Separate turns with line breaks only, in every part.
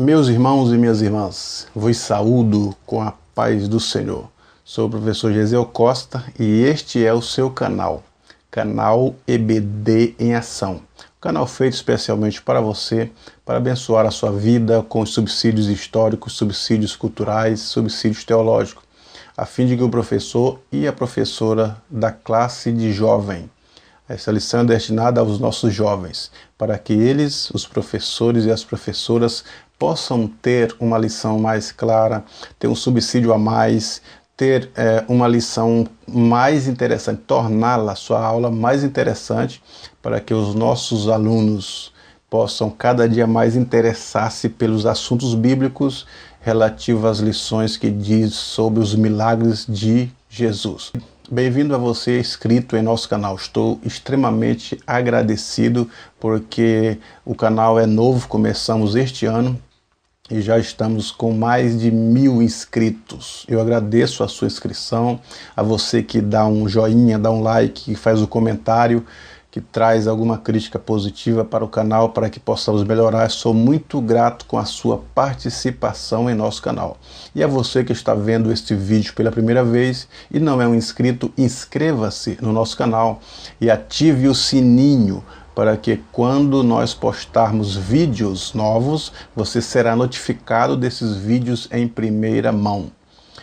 Meus irmãos e minhas irmãs, vos saúdo com a paz do Senhor. Sou o professor Gesiel Costa e este é o seu canal EBD em Ação. Canal feito especialmente para você, para abençoar a sua vida com subsídios históricos, subsídios culturais, subsídios teológicos, a fim de que o professor e a professora da classe de jovem, essa lição é destinada aos nossos jovens, para que eles, os professores e as professoras, possam ter uma lição mais clara, ter um subsídio a mais, ter uma lição mais interessante, torná-la, sua aula mais interessante, para que os nossos alunos possam cada dia mais interessar-se pelos assuntos bíblicos relativos às lições que diz sobre os milagres de Jesus. Bem-vindo a você inscrito em nosso canal. Estou extremamente agradecido porque o canal é novo, começamos este ano e já estamos com mais de 1000 inscritos. Eu agradeço a sua inscrição, a você que dá um joinha, dá um like, que faz o comentário, que traz alguma crítica positiva para o canal, para que possamos melhorar. Sou muito grato com a sua participação em nosso canal. E a você que está vendo este vídeo pela primeira vez e não é um inscrito, inscreva-se no nosso canal e ative o sininho para que quando nós postarmos vídeos novos, você será notificado desses vídeos em primeira mão.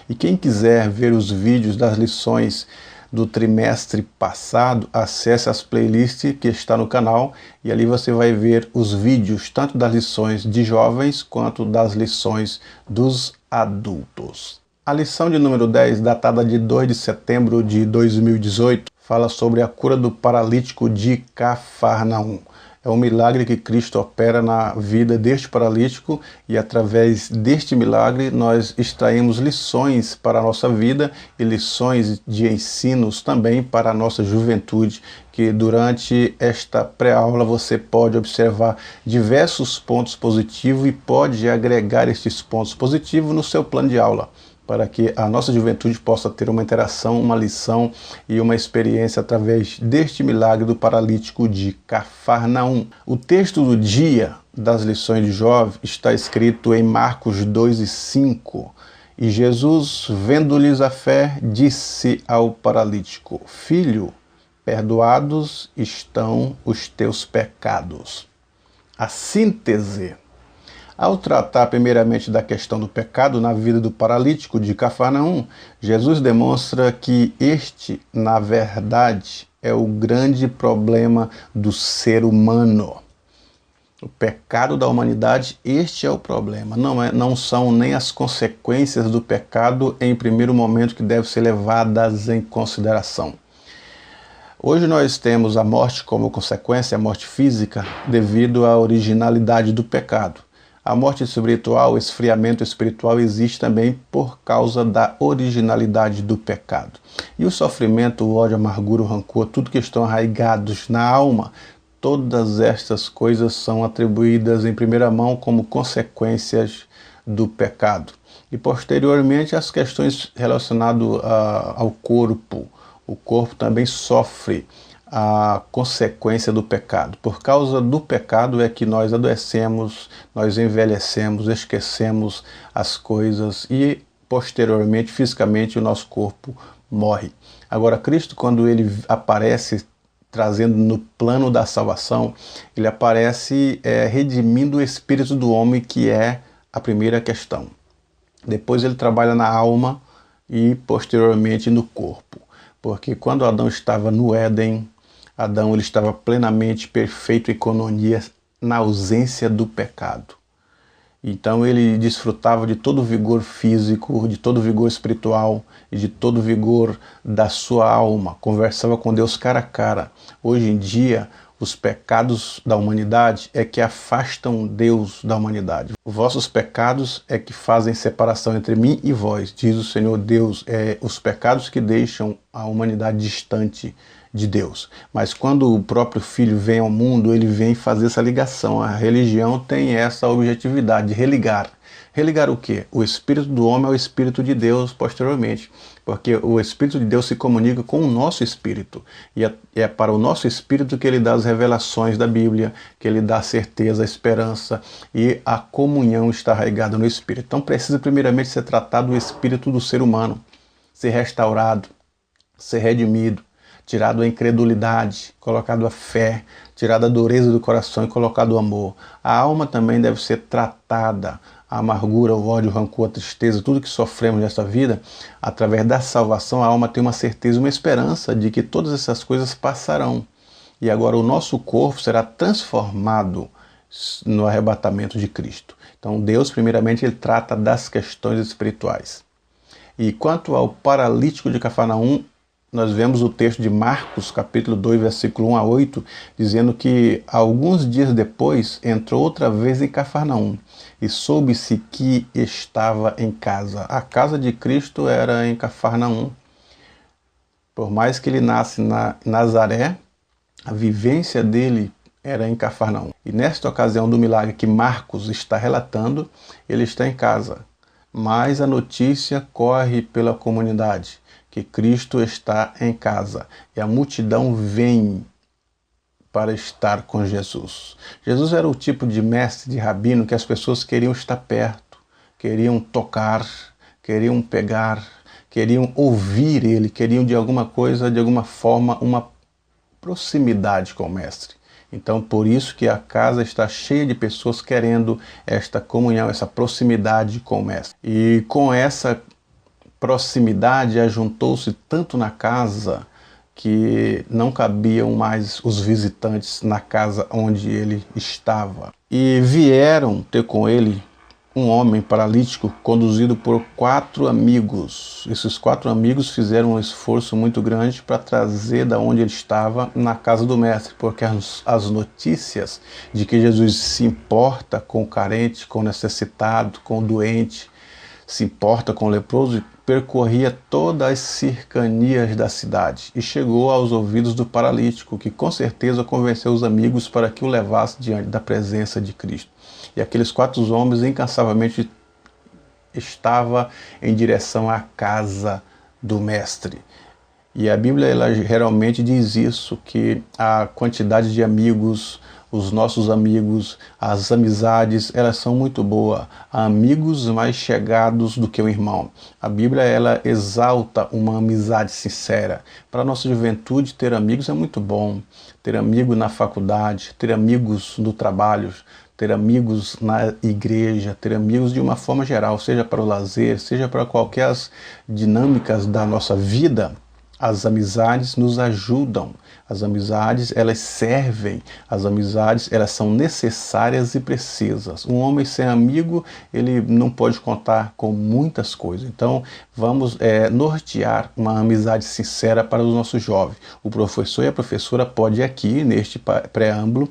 E quem quiser ver os vídeos das lições do trimestre passado, acesse as playlists que está no canal e ali você vai ver os vídeos tanto das lições de jovens quanto das lições dos adultos. A lição de número 10, datada de 2 de setembro de 2018, fala sobre a cura do paralítico de Cafarnaum. É um milagre que Cristo opera na vida deste paralítico e através deste milagre nós extraímos lições para a nossa vida e lições de ensinos também para a nossa juventude, que durante esta pré-aula você pode observar diversos pontos positivos e pode agregar estes pontos positivos no seu plano de aula, para que a nossa juventude possa ter uma interação, uma lição e uma experiência através deste milagre do paralítico de Cafarnaum. O texto do dia das lições de jovem está escrito em Marcos 2:5. E Jesus, vendo-lhes a fé, disse ao paralítico: Filho, perdoados estão os teus pecados. A síntese. Ao tratar primeiramente da questão do pecado na vida do paralítico de Cafarnaum, Jesus demonstra que este, na verdade, é o grande problema do ser humano. O pecado da humanidade, este é o problema. Não são nem as consequências do pecado em primeiro momento que devem ser levadas em consideração. Hoje nós temos a morte como consequência, a morte física, devido à originalidade do pecado. A morte espiritual, o esfriamento espiritual existe também por causa da originalidade do pecado. E o sofrimento, o ódio, a amargura, o rancor, tudo que estão arraigados na alma, todas estas coisas são atribuídas em primeira mão como consequências do pecado. E posteriormente as questões relacionadas ao corpo. O corpo também sofre a consequência do pecado. Por causa do pecado é que nós adoecemos, nós envelhecemos, esquecemos as coisas e posteriormente, fisicamente, o nosso corpo morre. Agora, Cristo, quando ele aparece trazendo no plano da salvação, ele aparece redimindo o espírito do homem, que é a primeira questão. Depois ele trabalha na alma e posteriormente no corpo. Porque quando Adão estava no Éden, Adão ele estava plenamente perfeito em economia na ausência do pecado. Então ele desfrutava de todo o vigor físico, de todo o vigor espiritual e de todo o vigor da sua alma. Conversava com Deus cara a cara. Hoje em dia, os pecados da humanidade é que afastam Deus da humanidade. Os vossos pecados é que fazem separação entre mim e vós, diz o Senhor Deus. É os pecados que deixam a humanidade distante de Deus. Mas quando o próprio Filho vem ao mundo, ele vem fazer essa ligação. A religião tem essa objetividade de religar Religar o quê? O espírito do homem ao espírito de Deus posteriormente, porque o espírito de Deus se comunica com o nosso espírito, e é para o nosso espírito que ele dá as revelações da Bíblia, que ele dá a certeza, a esperança, e a comunhão está arraigada no espírito. Então precisa primeiramente ser tratado o espírito do ser humano, ser restaurado, ser redimido, tirado a incredulidade, colocado a fé, tirado a dureza do coração e colocado o amor. A alma também deve ser tratada. A amargura, o ódio, o rancor, a tristeza, tudo que sofremos nesta vida, através da salvação, a alma tem uma certeza, uma esperança de que todas essas coisas passarão. E agora o nosso corpo será transformado no arrebatamento de Cristo. Então Deus, primeiramente, ele trata das questões espirituais. E quanto ao paralítico de Cafarnaum, nós vemos o texto de Marcos, capítulo 2, versículo 1 a 8, dizendo que alguns dias depois entrou outra vez em Cafarnaum e soube-se que estava em casa. A casa de Cristo era em Cafarnaum. Por mais que ele nasce na Nazaré, a vivência dele era em Cafarnaum. E nesta ocasião do milagre que Marcos está relatando, ele está em casa. Mas a notícia corre pela comunidade que Cristo está em casa e a multidão vem para estar com Jesus. Jesus era o tipo de mestre, de rabino que as pessoas queriam estar perto, queriam tocar, queriam pegar, queriam ouvir ele, queriam de alguma coisa, de alguma forma, uma proximidade com o mestre. Então, por isso que a casa está cheia de pessoas querendo esta comunhão, essa proximidade com o mestre. E com essa proximidade ajuntou-se tanto na casa que não cabiam mais os visitantes na casa onde ele estava. E vieram ter com ele um homem paralítico conduzido por 4 amigos. Esses 4 amigos fizeram um esforço muito grande para trazer da onde ele estava na casa do mestre, porque as notícias de que Jesus se importa com o carente, com o necessitado, com o doente, se importa com o leproso, percorria todas as cercanias da cidade e chegou aos ouvidos do paralítico, que com certeza convenceu os amigos para que o levasse diante da presença de Cristo. E aqueles 4 homens incansavelmente estavam em direção à casa do mestre. E a Bíblia ela geralmente diz isso, que a quantidade de amigos, os nossos amigos, as amizades, elas são muito boas. Há amigos mais chegados do que um irmão. A Bíblia ela exalta uma amizade sincera. Para a nossa juventude, ter amigos é muito bom. Ter amigos na faculdade, ter amigos no trabalho, ter amigos na igreja, ter amigos de uma forma geral, seja para o lazer, seja para qualquer dinâmicas da nossa vida. As amizades nos ajudam, as amizades elas servem, as amizades elas são necessárias e precisas. Um homem sem amigo, ele não pode contar com muitas coisas. Então vamos nortear uma amizade sincera para os nossos jovens. O professor e a professora podem aqui, neste preâmbulo,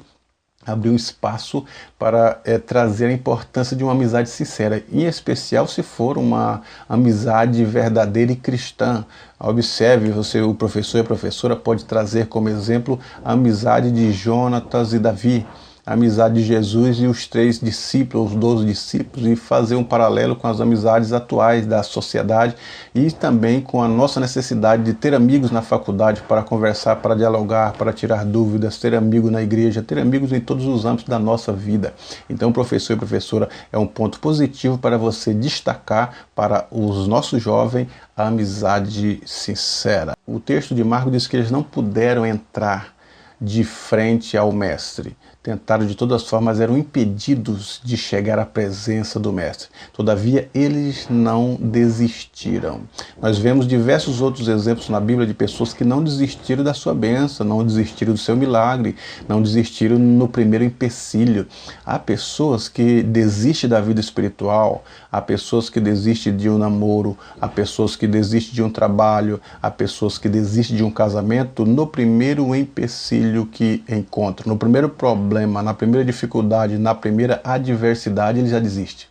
abrir um espaço para trazer a importância de uma amizade sincera, em especial se for uma amizade verdadeira e cristã. Observe, o professor e a professora pode trazer como exemplo a amizade de Jonatas e Davi, a amizade de Jesus e os 3 discípulos, os 12 discípulos, e fazer um paralelo com as amizades atuais da sociedade e também com a nossa necessidade de ter amigos na faculdade para conversar, para dialogar, para tirar dúvidas, ter amigos na igreja, ter amigos em todos os âmbitos da nossa vida. Então, professor e professora, é um ponto positivo para você destacar para os nossos jovens a amizade sincera. O texto de Marcos diz que eles não puderam entrar de frente ao mestre. Tentaram de todas as formas, eram impedidos de chegar à presença do mestre. Todavia, eles não desistiram. Nós vemos diversos outros exemplos na Bíblia de pessoas que não desistiram da sua bênção, não desistiram do seu milagre, não desistiram no primeiro empecilho. Há pessoas que desistem da vida espiritual, há pessoas que desistem de um namoro, há pessoas que desistem de um trabalho, há pessoas que desistem de um casamento no primeiro empecilho que encontram, no primeiro problema, na primeira dificuldade, na primeira adversidade, ele já desiste.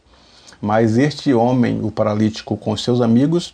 Mas este homem, o paralítico, com seus amigos,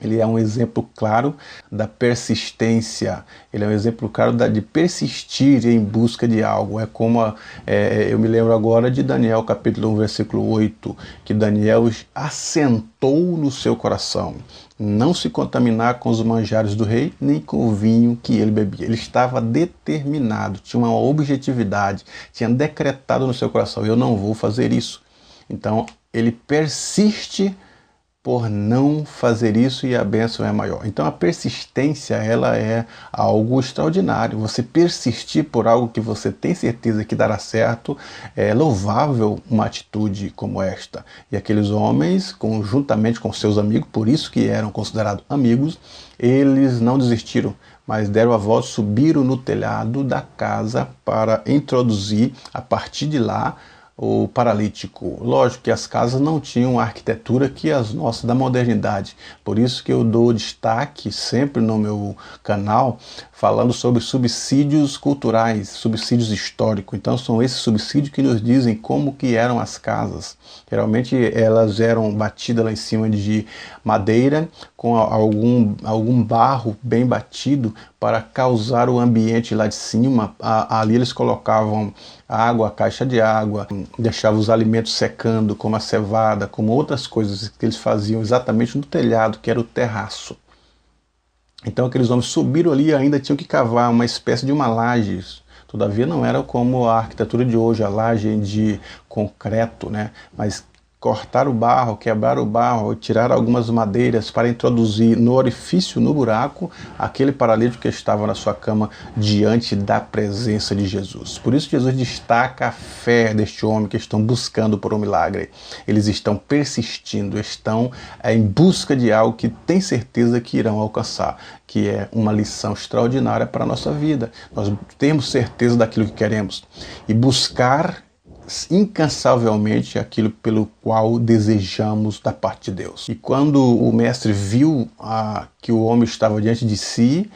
Ele é um exemplo claro da persistência, ele é um exemplo claro de persistir em busca de algo. É como, eu me lembro agora de Daniel capítulo 1, versículo 8, que Daniel assentou no seu coração não se contaminar com os manjares do rei, nem com o vinho que ele bebia. Ele estava determinado, tinha uma objetividade, tinha decretado no seu coração: eu não vou fazer isso. Então ele persiste por não fazer isso, e a bênção é maior. Então a persistência, ela é algo extraordinário. Você persistir por algo que você tem certeza que dará certo, é louvável uma atitude como esta. E aqueles homens, conjuntamente com seus amigos, por isso que eram considerados amigos, eles não desistiram, mas deram a volta, subiram no telhado da casa para introduzir, a partir de lá, o paralítico. Lógico que as casas não tinham a arquitetura que as nossas da modernidade. Por isso que eu dou destaque sempre no meu canal falando sobre subsídios culturais, subsídios históricos. Então são esses subsídios que nos dizem como que eram as casas. Geralmente elas eram batidas lá em cima de madeira com algum barro bem batido para causar o ambiente lá de cima. Ali eles colocavam água, caixa de água, deixavam os alimentos secando, como a cevada, como outras coisas que eles faziam exatamente no telhado, que era o terraço. Então aqueles homens subiram ali e ainda tinham que cavar uma espécie de uma laje. Todavia não era como a arquitetura de hoje, a laje de concreto, né? Mas cortar o barro, quebrar o barro, tirar algumas madeiras para introduzir no orifício, no buraco, aquele paralítico que estava na sua cama diante da presença de Jesus. Por isso Jesus destaca a fé deste homem que estão buscando por um milagre. Eles estão persistindo, estão em busca de algo que tem certeza que irão alcançar, que é uma lição extraordinária para a nossa vida. Nós temos certeza daquilo que queremos e buscar incansavelmente aquilo pelo qual desejamos da parte de Deus. E quando o mestre viu que o homem estava diante de si,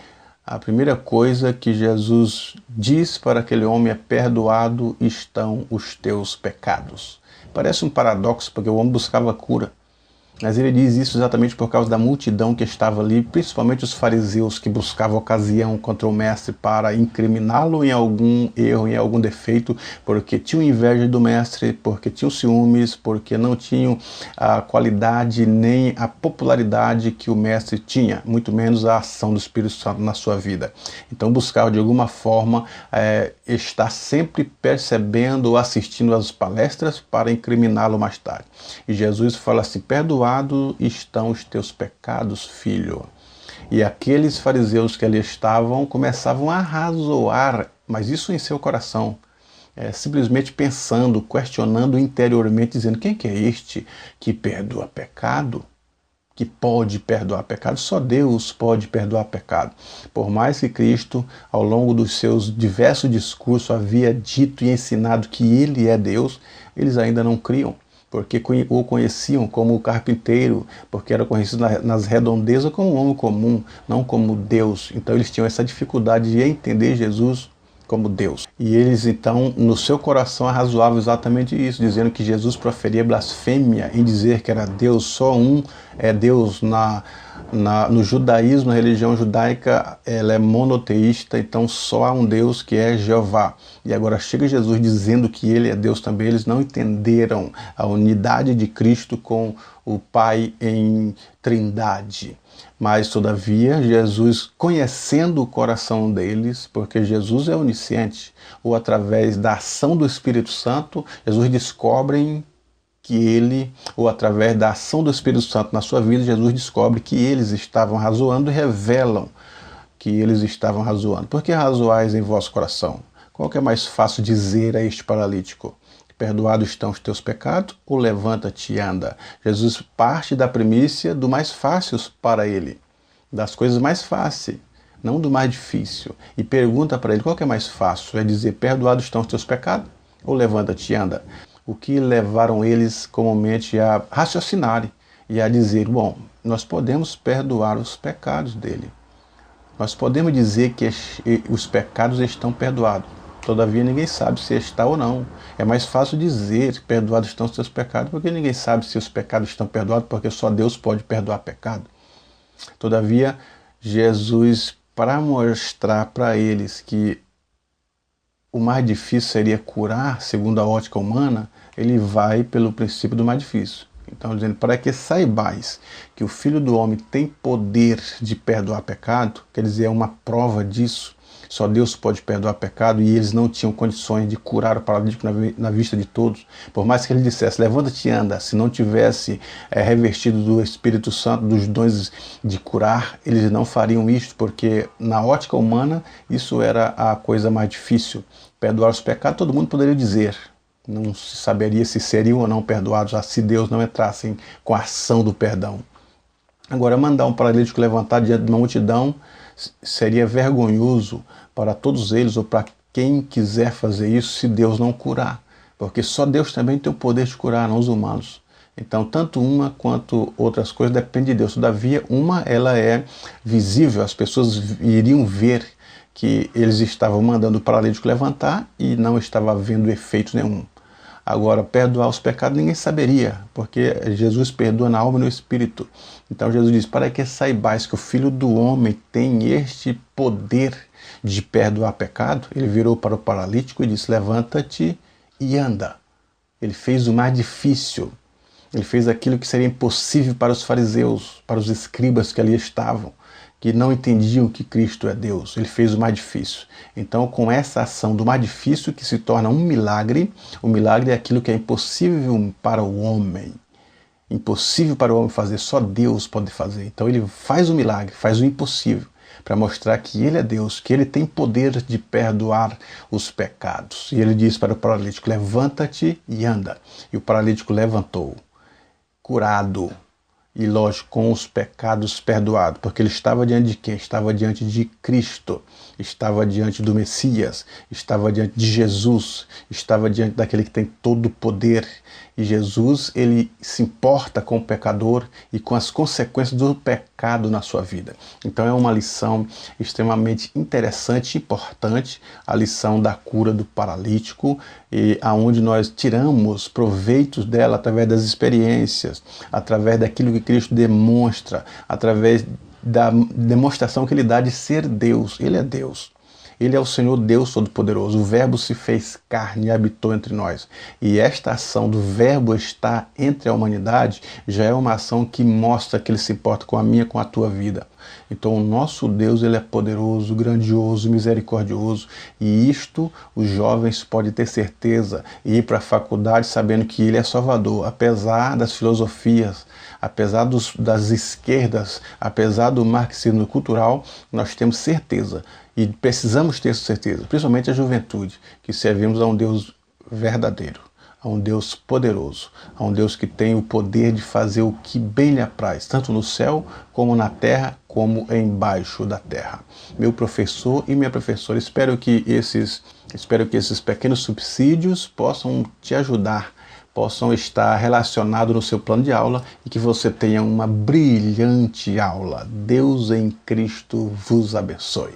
a primeira coisa que Jesus diz para aquele homem é: perdoado estão os teus pecados. Parece um paradoxo, porque o homem buscava cura. Mas ele diz isso exatamente por causa da multidão que estava ali, principalmente os fariseus, que buscavam ocasião contra o mestre para incriminá-lo em algum erro, em algum defeito, porque tinham inveja do mestre, porque tinham ciúmes, porque não tinham a qualidade nem a popularidade que o mestre tinha, muito menos a ação do Espírito Santo na sua vida. Então buscavam de alguma forma estar sempre percebendo ou assistindo às palestras para incriminá-lo mais tarde. E Jesus fala assim: perdoado estão os teus pecados, filho. E aqueles fariseus que ali estavam começavam a razoar, mas isso em seu coração, simplesmente pensando, questionando interiormente, dizendo: quem que é este que perdoa pecado? Que pode perdoar pecado? Só Deus pode perdoar pecado. Por mais que Cristo, ao longo dos seus diversos discursos, havia dito e ensinado que Ele é Deus, eles ainda não criam, porque o conheciam como o carpinteiro, porque era conhecido nas redondezas como um homem comum, não como Deus. Então eles tinham essa dificuldade de entender Jesus como Deus. E eles então, no seu coração, arrazoavam exatamente isso, dizendo que Jesus proferia blasfêmia em dizer que era Deus. Só um é Deus. No judaísmo, na religião judaica, ela é monoteísta, então só há um Deus, que é Jeová. E agora chega Jesus dizendo que ele é Deus também. Eles não entenderam a unidade de Cristo com o Pai em trindade. Mas, todavia, Jesus, conhecendo o coração deles, porque Jesus é onisciente, ou através da ação do Espírito Santo, Jesus descobre que ele, ou através da ação do Espírito Santo na sua vida, Jesus descobre que eles estavam razoando e revelam que eles estavam razoando. Por que razoais em vosso coração? Qual que é mais fácil dizer a este paralítico? Perdoados estão os teus pecados, ou levanta-te e anda? Jesus parte da primícia do mais fácil para ele, das coisas mais fáceis, não do mais difícil. E pergunta para ele: qual que é mais fácil? É dizer: perdoados estão os teus pecados, ou levanta-te e anda? O que levaram eles comumente a raciocinarem e a dizer: bom, nós podemos perdoar os pecados dele. Nós podemos dizer que os pecados estão perdoados. Todavia ninguém sabe se está ou não. É mais fácil dizer que perdoados estão os seus pecados, porque ninguém sabe se os pecados estão perdoados, porque só Deus pode perdoar pecado. Todavia, Jesus, para mostrar para eles que o mais difícil seria curar, segundo a ótica humana, ele vai pelo princípio do mais difícil. Então, dizendo, para que saibais que o Filho do Homem tem poder de perdoar pecado, quer dizer, é uma prova disso. Só Deus pode perdoar pecado, e eles não tinham condições de curar o paralítico na vista de todos. Por mais que ele dissesse, levanta-te e anda, se não tivesse revestido do Espírito Santo, dos dons de curar, eles não fariam isto, porque na ótica humana isso era a coisa mais difícil. Perdoar os pecados todo mundo poderia dizer. Não se saberia se seriam ou não perdoados, se Deus não entrasse com a ação do perdão. Agora, mandar um paralítico levantar diante de uma multidão seria vergonhoso para todos eles, ou para quem quiser fazer isso, se Deus não curar. Porque só Deus também tem o poder de curar, não os humanos. Então, tanto uma quanto outras coisas depende de Deus. Todavia, uma ela é visível, as pessoas iriam ver que eles estavam mandando o paralítico levantar e não estava havendo efeito nenhum. Agora, perdoar os pecados ninguém saberia, porque Jesus perdoa na alma e no espírito. Então Jesus diz, para que saibais que o Filho do Homem tem este poder de perdoar pecado, ele virou para o paralítico e disse, levanta-te e anda. Ele fez o mais difícil. Ele fez aquilo que seria impossível para os fariseus, para os escribas que ali estavam, que não entendiam que Cristo é Deus. Ele fez o mais difícil. Então, com essa ação do mais difícil, que se torna um milagre, o milagre é aquilo que é impossível para o homem. Impossível para o homem fazer, só Deus pode fazer. Então ele faz o milagre, faz o impossível, para mostrar que ele é Deus, que ele tem poder de perdoar os pecados. E ele diz para o paralítico, levanta-te e anda. E o paralítico levantou, curado, e lógico, com os pecados perdoados, porque ele estava diante de quem? Estava diante de Cristo, estava diante do Messias, estava diante de Jesus, estava diante daquele que tem todo o poder. E Jesus, ele se importa com o pecador e com as consequências do pecado na sua vida. Então é uma lição extremamente interessante e importante, a lição da cura do paralítico, e aonde nós tiramos proveitos dela através das experiências, através daquilo que Cristo demonstra, através da demonstração que ele dá de ser Deus. Ele é Deus. Ele é o Senhor Deus Todo-Poderoso. O Verbo se fez carne e habitou entre nós. E esta ação do Verbo estar entre a humanidade já é uma ação que mostra que ele se importa com a minha, com a tua vida. Então o nosso Deus, ele é poderoso, grandioso, misericordioso. E isto os jovens podem ter certeza e ir para a faculdade sabendo que ele é Salvador. Apesar das filosofias, apesar das esquerdas, apesar do marxismo cultural, nós temos certeza. E precisamos ter certeza, principalmente a juventude, que servimos a um Deus verdadeiro, a um Deus poderoso, a um Deus que tem o poder de fazer o que bem lhe apraz, tanto no céu, como na terra, como embaixo da terra. Meu professor e minha professora, espero que esses pequenos subsídios possam te ajudar, possam estar relacionados no seu plano de aula e que você tenha uma brilhante aula. Deus em Cristo vos abençoe.